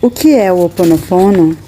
O que é o Ho Oponopono?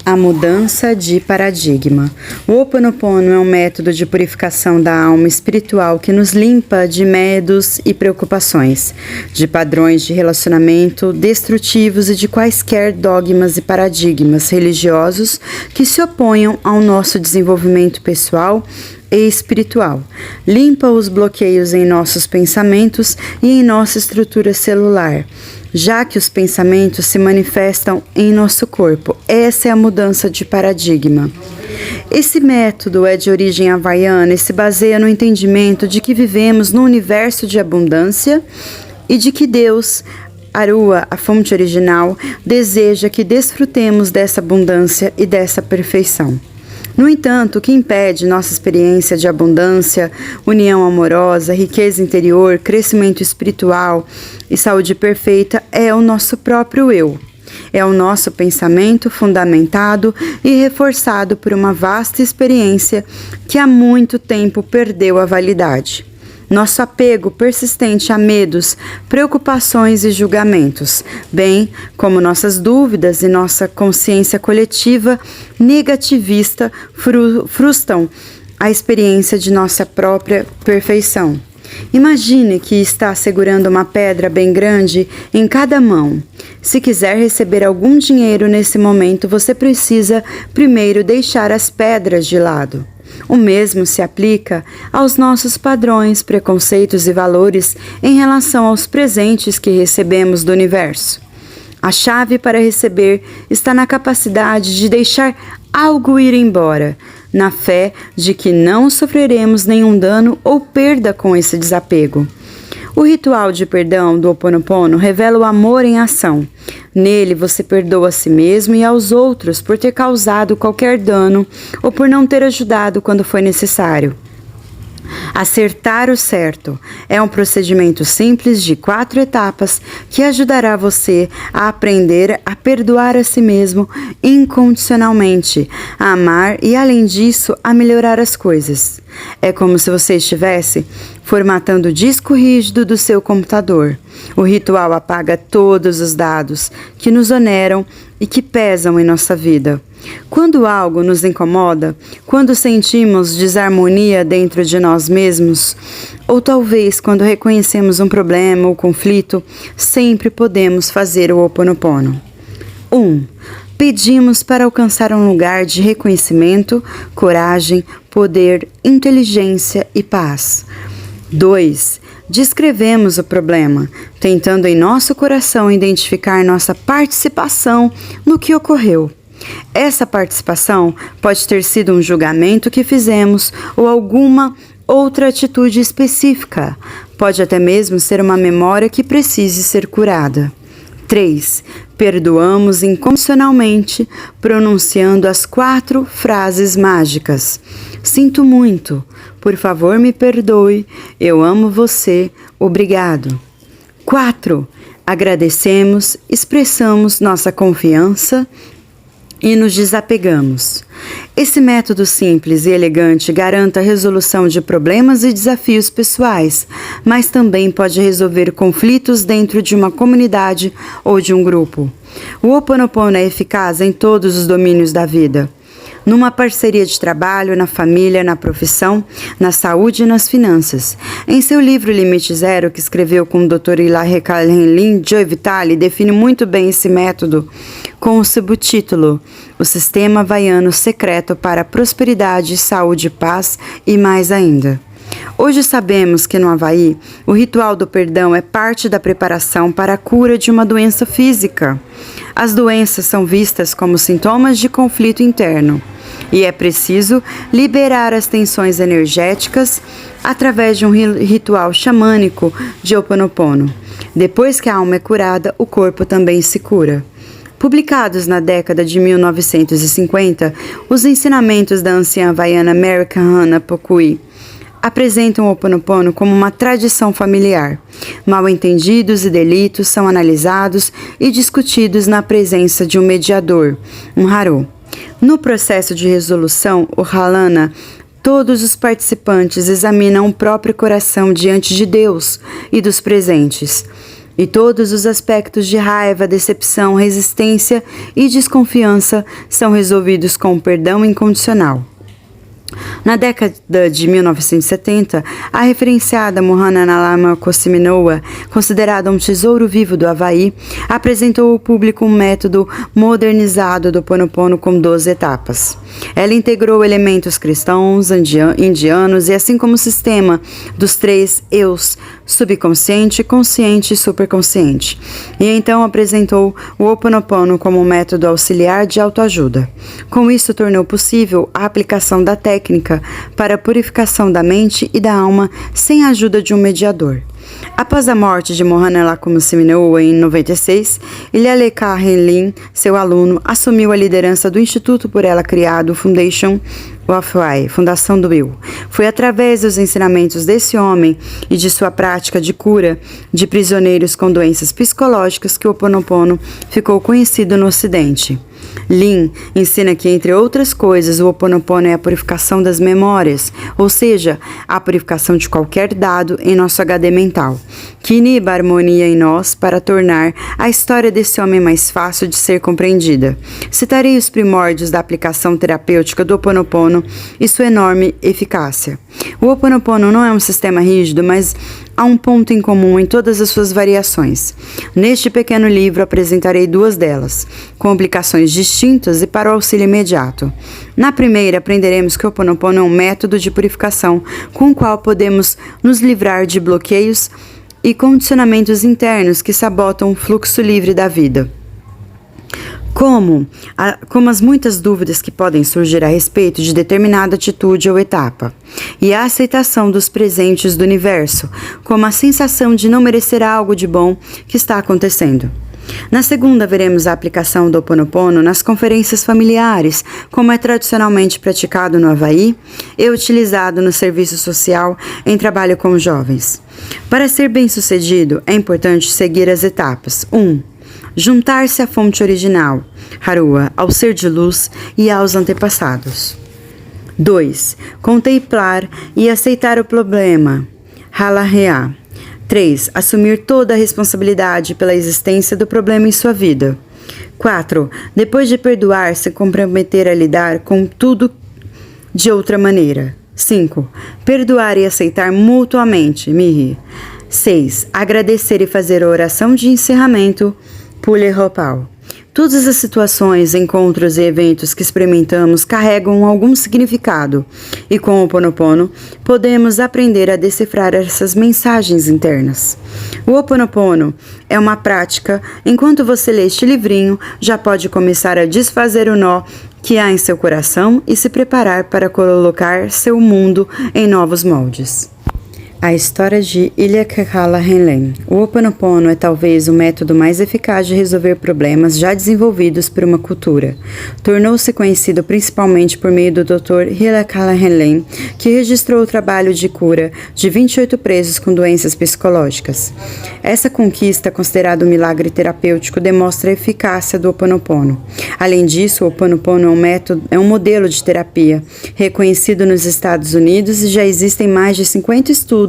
A mudança de paradigma. O Ho Oponopono é um método de purificação da alma espiritual que nos limpa de medos e preocupações, de padrões de relacionamento destrutivos e de quaisquer dogmas e paradigmas religiosos que se oponham ao nosso desenvolvimento pessoal e espiritual. Limpa os bloqueios em nossos pensamentos e em nossa estrutura celular, já que os pensamentos se manifestam em nosso corpo. Essa é a mudança de paradigma. Esse método é de origem havaiana e se baseia no entendimento de que vivemos num universo de abundância e de que Deus, Arua, a fonte original, deseja que desfrutemos dessa abundância e dessa perfeição. No entanto, o que impede nossa experiência de abundância, união amorosa, riqueza interior, crescimento espiritual e saúde perfeita é o nosso próprio eu. É o nosso pensamento fundamentado e reforçado por uma vasta experiência que há muito tempo perdeu a validade. Nosso apego persistente a medos, preocupações e julgamentos, bem como nossas dúvidas e nossa consciência coletiva negativista frustram a experiência de nossa própria perfeição. Imagine que está segurando uma pedra bem grande em cada mão. Se quiser receber algum dinheiro nesse momento, você precisa primeiro deixar as pedras de lado. O mesmo se aplica aos nossos padrões, preconceitos e valores em relação aos presentes que recebemos do universo. A chave para receber está na capacidade de deixar algo ir embora, na fé de que não sofreremos nenhum dano ou perda com esse desapego. O ritual de perdão do Ho Oponopono revela o amor em ação. Nele, você perdoa a si mesmo e aos outros por ter causado qualquer dano ou por não ter ajudado quando foi necessário. Acertar o certo é um procedimento simples de 4 etapas que ajudará você a aprender a perdoar a si mesmo incondicionalmente, a amar e, além disso, a melhorar as coisas. É como se você estivesse formatando o disco rígido do seu computador. O ritual apaga todos os dados que nos oneram e que pesam em nossa vida. Quando algo nos incomoda, quando sentimos desarmonia dentro de nós mesmos, ou talvez quando reconhecemos um problema ou conflito, sempre podemos fazer o Ho Oponopono. 1. Pedimos para alcançar um lugar de reconhecimento, coragem, poder, inteligência e paz. 2. Descrevemos o problema, tentando em nosso coração identificar nossa participação no que ocorreu. Essa participação pode ter sido um julgamento que fizemos ou alguma outra atitude específica. Pode até mesmo ser uma memória que precise ser curada. 3. Perdoamos incondicionalmente, pronunciando as 4 frases mágicas. Sinto muito. Por favor, me perdoe. Eu amo você. Obrigado. 4. Agradecemos, expressamos nossa confiança e nos desapegamos. Esse método simples e elegante garante a resolução de problemas e desafios pessoais, mas também pode resolver conflitos dentro de uma comunidade ou de um grupo. O Ho Oponopono é eficaz em todos os domínios da vida. Numa parceria de trabalho, na família, na profissão, na saúde e nas finanças. Em seu livro Limite Zero, que escreveu com o Dr. Ilaria Carlin, Joe Vitale define muito bem esse método com o subtítulo O Sistema Havaiano Secreto para a Prosperidade, Saúde, Paz e mais ainda. Hoje sabemos que no Havaí, o ritual do perdão é parte da preparação para a cura de uma doença física. As doenças são vistas como sintomas de conflito interno e é preciso liberar as tensões energéticas através de um ritual xamânico de Ho Oponopono. Depois que a alma é curada, o corpo também se cura. Publicados na década de 1950, os ensinamentos da anciã havaiana Mary Kahana Pokui apresentam o Ho Oponopono como uma tradição familiar. Mal-entendidos e delitos são analisados e discutidos na presença de um mediador, um Haru. No processo de resolução, o Halana, todos os participantes examinam o próprio coração diante de Deus e dos presentes. E todos os aspectos de raiva, decepção, resistência e desconfiança são resolvidos com o perdão incondicional. Na década de 1970, a referenciada Mohanna Nalama Kosiminoa, considerada um tesouro vivo do Havaí, apresentou ao público um método modernizado do Ho'oponopono com 12 etapas. Ela integrou elementos cristãos, indianos e assim como o sistema dos 3 eus, subconsciente, consciente e superconsciente. E então apresentou o Ho'oponopono como um método auxiliar de autoajuda. Com isso, tornou possível a aplicação da técnica para a purificação da mente e da alma sem a ajuda de um mediador. Após a morte de Mohanna Kosiminoa em 96, Ilyaleka Henlin, seu aluno, assumiu a liderança do instituto por ela criado, Foundation of Why, Fundação do Will. Foi através dos ensinamentos desse homem e de sua prática de cura de prisioneiros com doenças psicológicas que o Ho'oponopono ficou conhecido no Ocidente. Lin ensina que, entre outras coisas, o Ho'oponopono é a purificação das memórias, ou seja, a purificação de qualquer dado em nosso HD mental, que iniba a harmonia em nós para tornar a história desse homem mais fácil de ser compreendida. Citarei os primórdios da aplicação terapêutica do Ho'oponopono e sua enorme eficácia. O Ho'oponopono não é um sistema rígido, mas há um ponto em comum em todas as suas variações. Neste pequeno livro apresentarei 2 delas, com aplicações distintas e para o auxílio imediato. Na primeira, aprenderemos que o Ho'oponopono é um método de purificação com o qual podemos nos livrar de bloqueios e condicionamentos internos que sabotam o fluxo livre da vida. Como as muitas dúvidas que podem surgir a respeito de determinada atitude ou etapa, e a aceitação dos presentes do universo, como a sensação de não merecer algo de bom que está acontecendo. Na segunda, veremos a aplicação do Ho'oponopono nas conferências familiares, como é tradicionalmente praticado no Havaí e utilizado no serviço social em trabalho com jovens. Para ser bem-sucedido, é importante seguir as etapas. 1. Juntar-se à fonte original, Harua, ao ser de luz e aos antepassados. 2. Contemplar e aceitar o problema, Halahea. 3. Assumir toda a responsabilidade pela existência do problema em sua vida. 4. Depois de perdoar, se comprometer a lidar com tudo de outra maneira. 5. Perdoar e aceitar mutuamente, Mihi. 6. Agradecer e fazer a oração de encerramento, Pule Hopal. Todas as situações, encontros e eventos que experimentamos carregam algum significado, e com o Ho'oponopono podemos aprender a decifrar essas mensagens internas. O Ho'oponopono é uma prática, enquanto você lê este livrinho, já pode começar a desfazer o nó que há em seu coração e se preparar para colocar seu mundo em novos moldes. A história de Ilyaleka Henlin. O Ho'oponopono é talvez o método mais eficaz de resolver problemas já desenvolvidos por uma cultura. Tornou-se conhecido principalmente por meio do Dr. Ilyaleka Henlin, que registrou o trabalho de cura de 28 presos com doenças psicológicas. Essa conquista, considerada um milagre terapêutico, demonstra a eficácia do Ho'oponopono. Além disso, o Ho'oponopono é um modelo de terapia reconhecido nos Estados Unidos e já existem mais de 50 estudos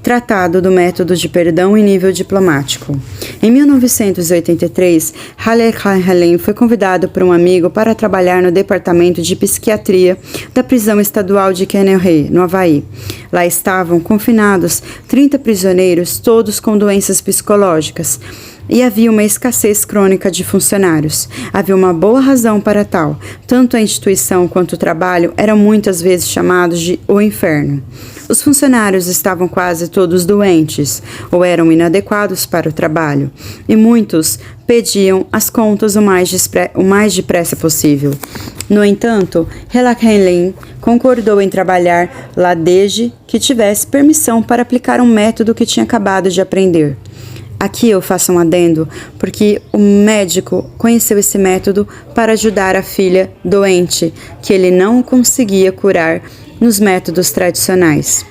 tratado do método de perdão em nível diplomático. Em 1983, Ilyaleka Henlin foi convidado por um amigo para trabalhar no departamento de psiquiatria da prisão estadual de Kaneohe, no Havaí. Lá estavam confinados 30 prisioneiros, todos com doenças psicológicas, e havia uma escassez crônica de funcionários. Havia uma boa razão para tal. Tanto a instituição quanto o trabalho eram muitas vezes chamados de o inferno. Os funcionários estavam quase todos doentes ou eram inadequados para o trabalho, e muitos pediam as contas o mais depressa possível. No entanto, Ilyaleka Henlin concordou em trabalhar lá desde que tivesse permissão para aplicar um método que tinha acabado de aprender. Aqui eu faço um adendo, porque o médico conheceu esse método para ajudar a filha doente, que ele não conseguia curar nos métodos tradicionais.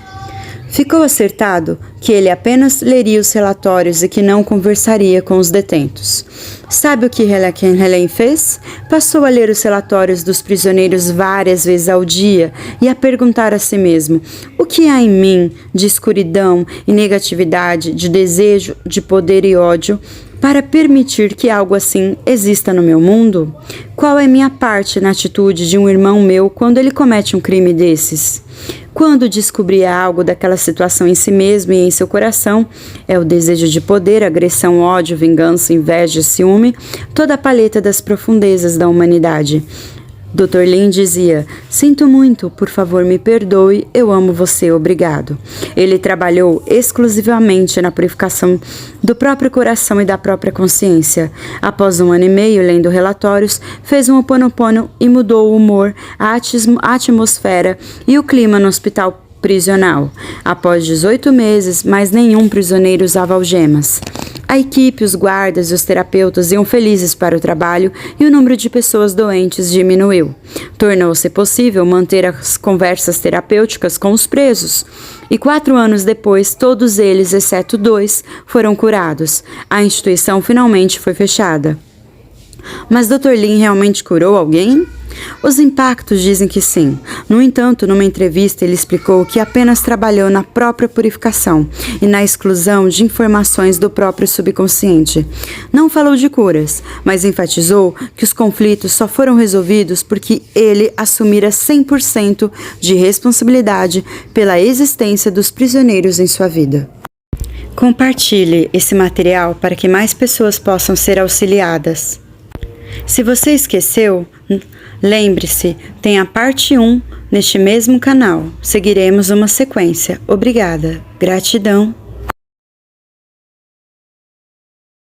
Ficou acertado que ele apenas leria os relatórios e que não conversaria com os detentos. Sabe o que Helen fez? Passou a ler os relatórios dos prisioneiros várias vezes ao dia e a perguntar a si mesmo: o que há em mim de escuridão e negatividade, de desejo, de poder e ódio, para permitir que algo assim exista no meu mundo? Qual é minha parte na atitude de um irmão meu quando ele comete um crime desses? Quando descobria algo daquela situação em si mesmo e em seu coração, é o desejo de poder, agressão, ódio, vingança, inveja, ciúme, toda a paleta das profundezas da humanidade. Dr. Lin dizia: sinto muito, por favor me perdoe, eu amo você, obrigado. Ele trabalhou exclusivamente na purificação do próprio coração e da própria consciência. Após 1 ano e meio lendo relatórios, fez um Ho'oponopono e mudou o humor, a atmosfera e o clima no hospital prisional. Após 18 meses, mais nenhum prisioneiro usava algemas. A equipe, os guardas e os terapeutas iam felizes para o trabalho e o número de pessoas doentes diminuiu. Tornou-se possível manter as conversas terapêuticas com os presos. E 4 anos depois, todos eles, exceto 2, foram curados. A instituição finalmente foi fechada. Mas Dr. Lin realmente curou alguém? Os impactos dizem que sim. No entanto, numa entrevista, ele explicou que apenas trabalhou na própria purificação e na exclusão de informações do próprio subconsciente. Não falou de curas, mas enfatizou que os conflitos só foram resolvidos porque ele assumira 100% de responsabilidade pela existência dos prisioneiros em sua vida. Compartilhe esse material para que mais pessoas possam ser auxiliadas. Se você esqueceu, lembre-se, tem a parte 1 neste mesmo canal. Seguiremos uma sequência. Obrigada. Gratidão.